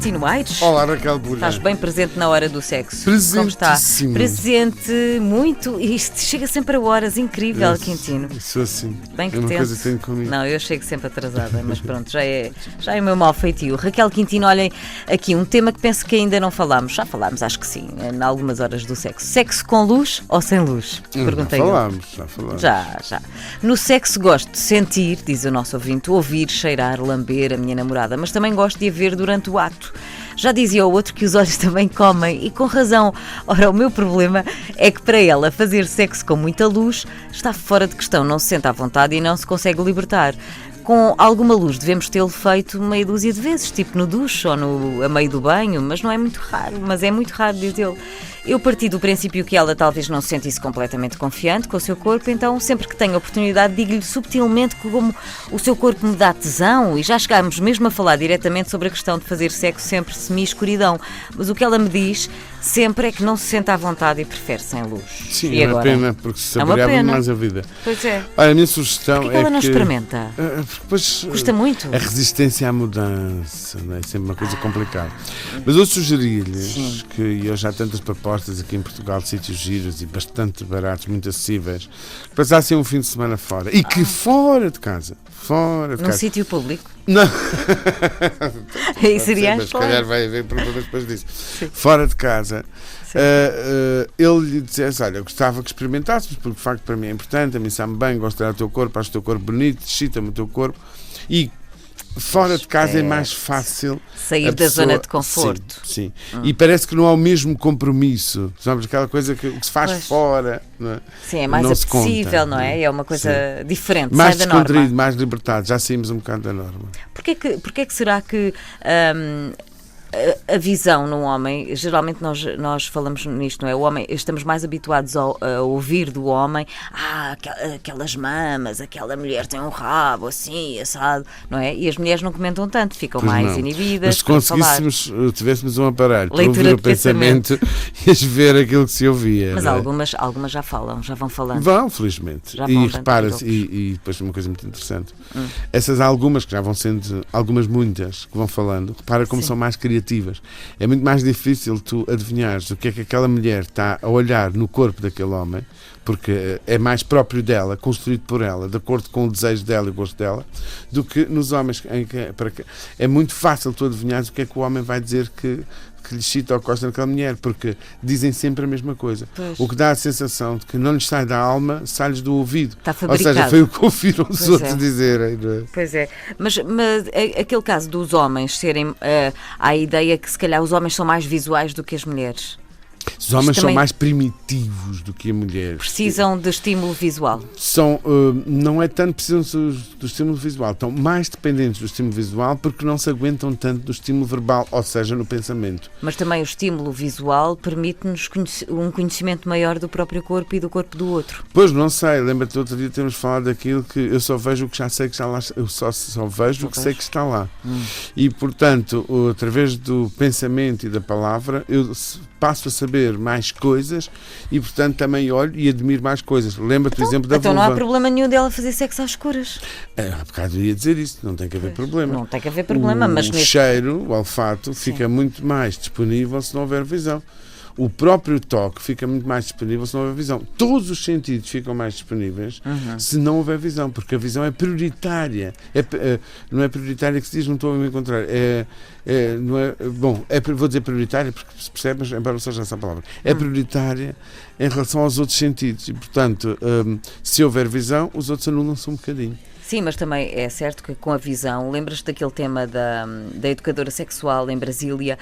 Quintino Aires. Olá, Raquel Bulha. Estás bem presente na hora do sexo. Presentíssimo. Como está? Presente, muito. Isto chega sempre a horas. Incrível, Quintino. Sou assim. Bem que é uma tento. coisa que tenho comigo. Não, eu chego sempre atrasada, mas pronto, já é o meu mau feitio. Raquel Quintino, olhem aqui um tema que penso que ainda não falámos. Já falámos, acho que sim, em algumas horas do sexo. Sexo com luz ou sem luz? Perguntei. Já falámos. Já. No sexo gosto de sentir, diz o nosso ouvinte, ouvir, cheirar, lamber a minha namorada, mas também gosto de a ver durante o ato. Já dizia o outro que os olhos também comem, e com razão. Ora, o meu problema é que para ela fazer sexo com muita luz está fora de questão, não se sente à vontade e não se consegue libertar. Com alguma luz devemos tê-lo feito meia dúzia de vezes, tipo no duche ou a meio do banho, mas não é muito raro, diz ele. Eu parti do princípio que ela talvez não se sentisse completamente confiante com o seu corpo, então sempre que tenho oportunidade digo-lhe subtilmente como o seu corpo me dá tesão, e já chegámos mesmo a falar diretamente sobre a questão de fazer sexo sempre semi-escuridão, mas o que ela me diz sempre é que não se sente à vontade e prefere sem luz. Sim, e é agora? uma pena, porque se saboreava mais a vida. Pois é. Olha, a minha sugestão Porquê que ela não experimenta? Depois, custa muito. A resistência à mudança, não é? Sempre uma coisa complicada. Mas eu sugeria-lhes que eu já há tantas propostas aqui em Portugal de sítios giros e bastante baratos, muito acessíveis, que passassem um fim de semana fora. E que fora de casa. Num sítio público? Não. Aí seria mas se calhar vai haver problemas depois disso. Sim. Fora de casa. Ele lhe dissesse: olha, eu gostava que experimentasses, porque de facto para mim é importante, a mim sabe bem, gosto de olhar o teu corpo, acho o teu corpo bonito, excita-me o teu corpo. E fora de casa é mais fácil sair da zona de conforto. Sim. E parece que não há o mesmo compromisso. Sabes, aquela coisa que se faz fora, não é? Sim, é mais não apetecível, não é? É uma coisa diferente, mais sai da norma. descontraído, mais libertado. Já saímos um bocado da norma. Porquê que será que a visão num homem, geralmente nós falamos nisto, não é? O homem, estamos mais habituados a ouvir do homem: aquelas mamas, aquela mulher tem um rabo assim, assado, não é? E as mulheres não comentam tanto, ficam mais inibidas. Mas se conseguíssemos, tivéssemos um aparelho para leitura ouvir o pensamento, ias ver aquilo que se ouvia. Mas é? algumas já falam, já vão falando. Vão, felizmente. E repara-se, e depois uma coisa muito interessante, essas algumas que já vão sendo, muitas que vão falando, repara como são mais criativas. É muito mais difícil tu adivinhares o que é que aquela mulher está a olhar no corpo daquele homem, porque é mais próprio dela, construído por ela, de acordo com o desejo dela e o gosto dela, do que nos homens. É muito fácil tu adivinhares o que é que o homem vai dizer que lhe excita ou gosta daquela mulher, porque dizem sempre a mesma coisa. Pois. O que dá a sensação de que não lhes sai da alma, sai-lhes do ouvido. Está fabricado. Ou seja, foi o que ouviram os outros dizerem. Não é? Pois é. Mas aquele caso dos homens serem... há a ideia que se calhar os homens são mais visuais do que as mulheres. Os homens são mais primitivos do que a mulher. Precisam de estímulo visual. Não é tanto precisam do estímulo visual, estão mais dependentes do estímulo visual porque não se aguentam tanto do estímulo verbal, ou seja, no pensamento. Mas também o estímulo visual permite-nos um conhecimento maior do próprio corpo e do corpo do outro. Pois, não sei, lembra-te, outro dia temos falado daquilo que eu só vejo o que já sei que está lá, eu só vejo o que sei que está lá. E, portanto, através do pensamento e da palavra, eu passo a saber mais coisas e, portanto, também olho e admiro mais coisas. Lembra-te, por exemplo, da vulva. Então não há problema nenhum dela fazer sexo às escuras. Há bocado eu ia dizer isso, não tem que haver problema. Não tem que haver problema, mas... O cheiro, o olfato, fica muito mais disponível se não houver visão. O próprio toque fica muito mais disponível se não houver visão. Todos os sentidos ficam mais disponíveis se não houver visão, porque a visão é prioritária. Não é prioritária que se diz, não estou a me encontrar. Vou dizer prioritária porque se percebe, mas embora não seja essa palavra. É prioritária em relação aos outros sentidos e, portanto, se houver visão, os outros anulam-se um bocadinho. Sim, mas também é certo que com a visão, lembras-te daquele tema da educadora sexual em Brasília,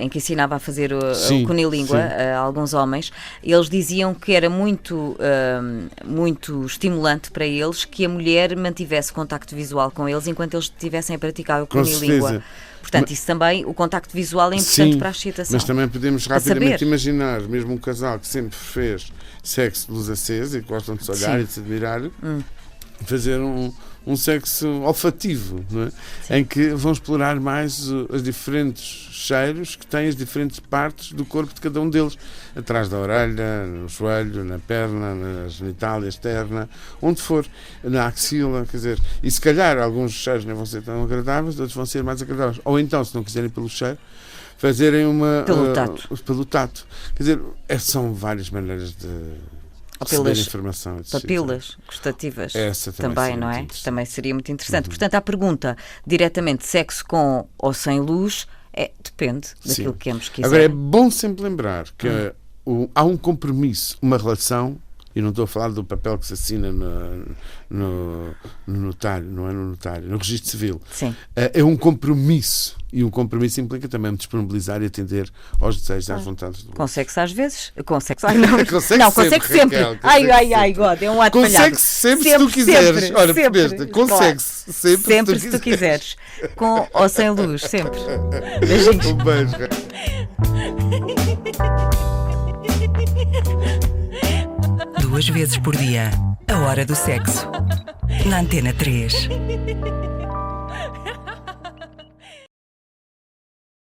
em que ensinava a fazer o cunilíngua a alguns homens. Eles diziam que era muito estimulante para eles que a mulher mantivesse contacto visual com eles enquanto eles estivessem a praticar o cunilíngua. Portanto, isso também, o contacto visual é importante para a excitação. Mas também podemos rapidamente imaginar, mesmo um casal que sempre fez sexo de luz acesa e que gostam de se olhar e de se admirar, fazer um sexo olfativo, não é? Em que vão explorar mais os diferentes cheiros que têm as diferentes partes do corpo de cada um deles, atrás da orelha, no joelho, na perna, na genitália externa, onde for, na axila, quer dizer, e se calhar alguns cheiros não vão ser tão agradáveis, outros vão ser mais agradáveis, ou então, se não quiserem pelo cheiro, fazerem uma pelo tato. Quer dizer, são várias maneiras de receber informação. Papilas gustativas. Essa também não é? Também seria muito interessante. Portanto, a pergunta diretamente sexo com ou sem luz depende daquilo que ambos quiserem. Agora, é bom sempre lembrar que há um compromisso, uma relação, e não estou a falar do papel que se assina no notário, não é no notário, no registro civil. Sim. É um compromisso, e um compromisso implica também disponibilizar e atender aos desejos e às vontades do outro. Com sexo às vezes? Com sexo? Ai, não. Consegue sempre. Raquel, ai, God, é um ato falhado. Consegue sempre se tu quiseres. Sempre, Olha, sempre. consegue sempre se tu quiseres. Com ou sem luz, sempre. Beijinhos. Um beijo. Duas vezes por dia, a hora do sexo. Na Antena 3.